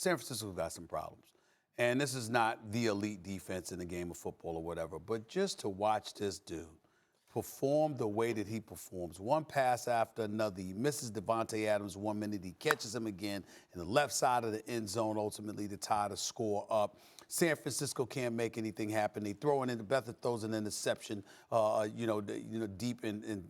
San Francisco got some problems. And this is not the elite defense in the game of football or whatever, but just to watch this dude perform the way that he performs, one pass after another. He misses Devontae Adams 1 minute. He catches him again in the left side of the end zone, ultimately to tie the score up. San Francisco can't make anything happen. They throw it in. Bethard throws an interception, deep in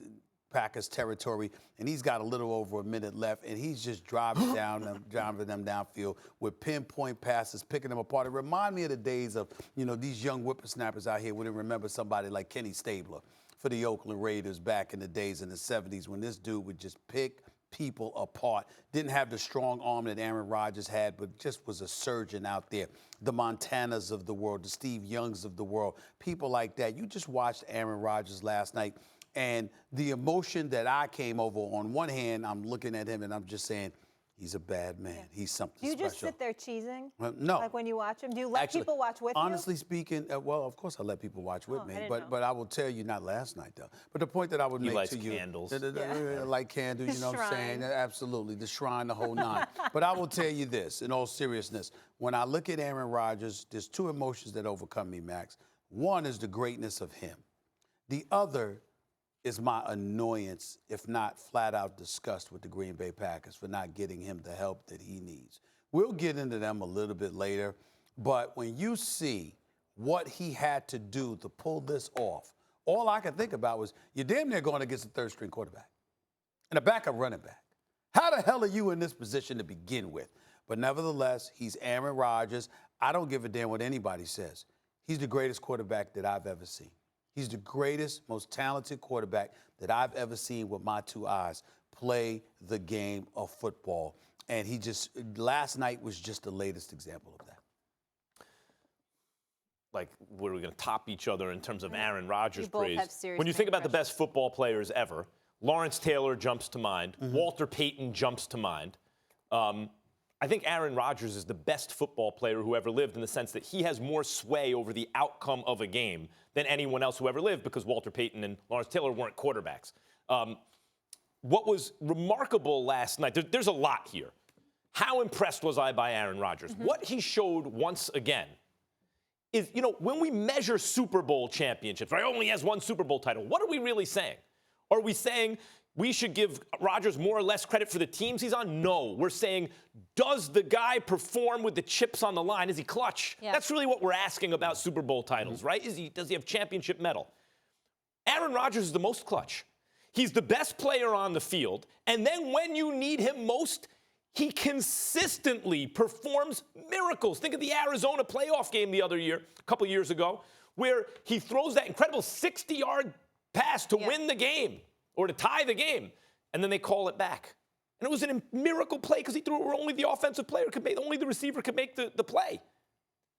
Packers territory, and he's got a little over a minute left, and he's just driving them downfield with pinpoint passes, picking them apart. It reminds me of the days of, these young whippersnappers out here wouldn't remember somebody like Kenny Stabler for the Oakland Raiders back in the days in the 70s when this dude would just pick people apart. Didn't have the strong arm that Aaron Rodgers had, but just was a surgeon out there. The Montanas of the world, the Steve Youngs of the world, people like that. You just watched Aaron Rodgers last night, and the emotion that I came over, on one hand, I'm looking at him and I'm just saying, he's a bad man. He's something special. Do you just sit there cheesing? No. Like when you watch him? Do you let people watch with you? Honestly speaking, well, of course I let people watch with me. But I will tell you, not last night, though. But the point that I would make to you. Candles. Like candles, you know what I'm saying? Absolutely. The shrine, the whole nine. But I will tell you this, in all seriousness. When I look at Aaron Rodgers, there's two emotions that overcome me, Max. One is the greatness of him. The other is my annoyance, if not flat out disgust with the Green Bay Packers for not getting him the help that he needs. We'll get into them a little bit later, but when you see what he had to do to pull this off, all I could think about was, you're damn near going against a third-string quarterback and a backup running back. How the hell are you in this position to begin with? But nevertheless, he's Aaron Rodgers. I don't give a damn what anybody says. He's the greatest quarterback that I've ever seen. He's the greatest, most talented quarterback that I've ever seen with my two eyes play the game of football. And last night was just the latest example of that. Like, what are we going to top each other in terms of Aaron Rodgers praise? When you think about the best football players ever, Lawrence Taylor jumps to mind. Walter Payton jumps to mind. I think Aaron Rodgers is the best football player who ever lived, in the sense that he has more sway over the outcome of a game than anyone else who ever lived, because Walter Payton and Lawrence Taylor weren't quarterbacks. What was remarkable last night, there's a lot here. How impressed was I by Aaron Rodgers? What he showed once again is, when we measure Super Bowl championships, right? Oh, he has one Super Bowl title. What are we really saying? Are we saying we should give Rodgers more or less credit for the teams he's on? No. We're saying, does the guy perform with the chips on the line? Is he clutch? Yeah. That's really what we're asking about Super Bowl titles, right? Does he have championship medal? Aaron Rodgers is the most clutch. He's the best player on the field. And then when you need him most, he consistently performs miracles. Think of the Arizona playoff game the other year, a couple years ago, where he throws that incredible 60-yard pass to win the game, or to tie the game, and then they call it back. And it was a miracle play because he threw it where only the offensive player could make, only the receiver could make the play.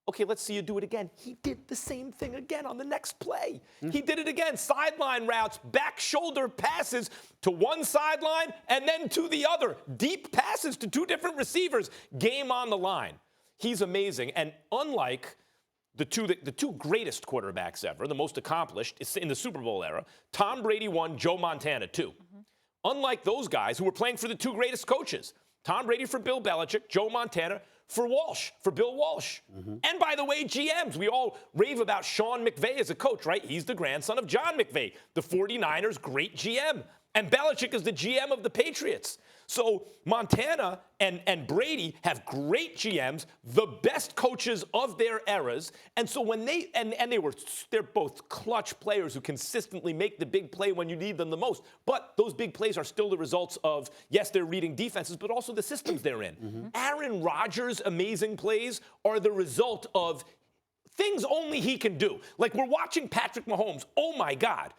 Okay, let's see you do it again. He did the same thing again on the next play. He did it again. Sideline routes, back shoulder passes to one sideline and then to the other. Deep passes to two different receivers. Game on the line. He's amazing. And unlike the two greatest quarterbacks ever, the most accomplished in the Super Bowl era, Tom Brady 1, Joe Montana 2. Unlike those guys who were playing for the two greatest coaches, Tom Brady for Bill Belichick, Joe Montana for Bill Walsh. And by the way, GMs, we all rave about Sean McVay as a coach, right? He's the grandson of John McVay, the 49ers' great GM. And Belichick is the GM of the Patriots. So Montana and Brady have great GMs, the best coaches of their eras. And so when they're both clutch players who consistently make the big play when you need them the most. But those big plays are still the results of, yes, they're reading defenses, but also the systems they're in. Aaron Rodgers' amazing plays are the result of things only he can do. Like, we're watching Patrick Mahomes. Oh, my God.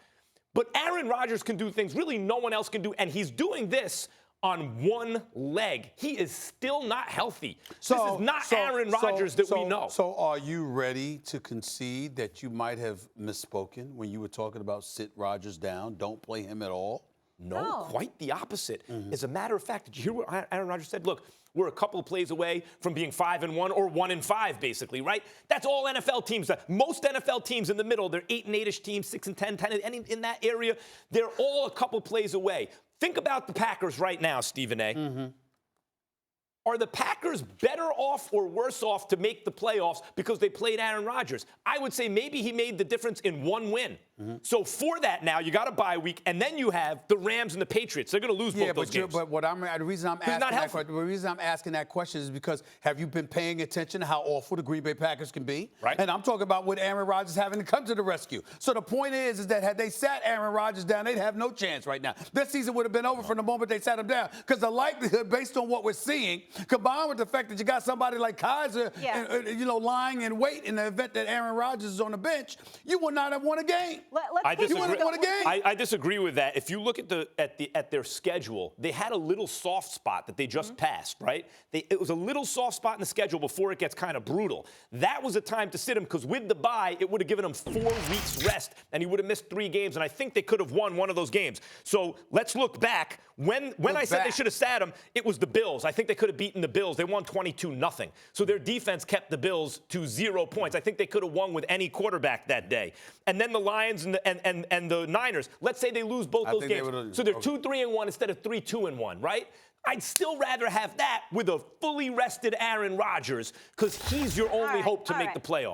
But Aaron Rodgers can do things really no one else can do, and he's doing this on one leg. He is still not healthy. This is not Aaron Rodgers that we know. So are you ready to concede that you might have misspoken when you were talking about sit Rodgers down, don't play him at all? No, quite the opposite. As a matter of fact, did you hear what Aaron Rodgers said? Look, we're a couple of plays away from being 5-1 or 1-5, basically, right? That's all NFL teams. Most NFL teams in the middle, they're 8-8-ish teams, 6-10, 10, in that area. They're all a couple plays away. Think about the Packers right now, Stephen A. Are the Packers better off or worse off to make the playoffs because they played Aaron Rodgers? I would say maybe he made the difference in one win. So for that now, you got a bye week, and then you have the Rams and the Patriots. They're going to lose both those games. But the reason I'm asking that question is because have you been paying attention to how awful the Green Bay Packers can be? Right. And I'm talking about with Aaron Rodgers having to come to the rescue. So the point is that had they sat Aaron Rodgers down, they'd have no chance right now. This season would have been over from the moment they sat him down because the likelihood, based on what we're seeing, combined with the fact that you got somebody like Kaiser, lying in wait in the event that Aaron Rodgers is on the bench, you would not have won a game. I disagree. You wouldn't have won a game. I disagree with that. If you look at their schedule, they had a little soft spot that they just passed, right? It was a little soft spot in the schedule before it gets kind of brutal. That was a time to sit him because with the bye, it would have given him 4 weeks rest, and he would have missed 3 games, and I think they could have won one of those games. So let's look back. When I said they should have sat him, it was the Bills. I think they could have beaten the Bills. They won 22-0. So their defense kept the Bills to 0 points. I think they could have won with any quarterback that day. And then the Lions and the Niners, let's say they lose both those games. So they're 2-3-1 instead of 3-2-1, right? I'd still rather have that with a fully rested Aaron Rodgers because he's your only hope to make the playoffs.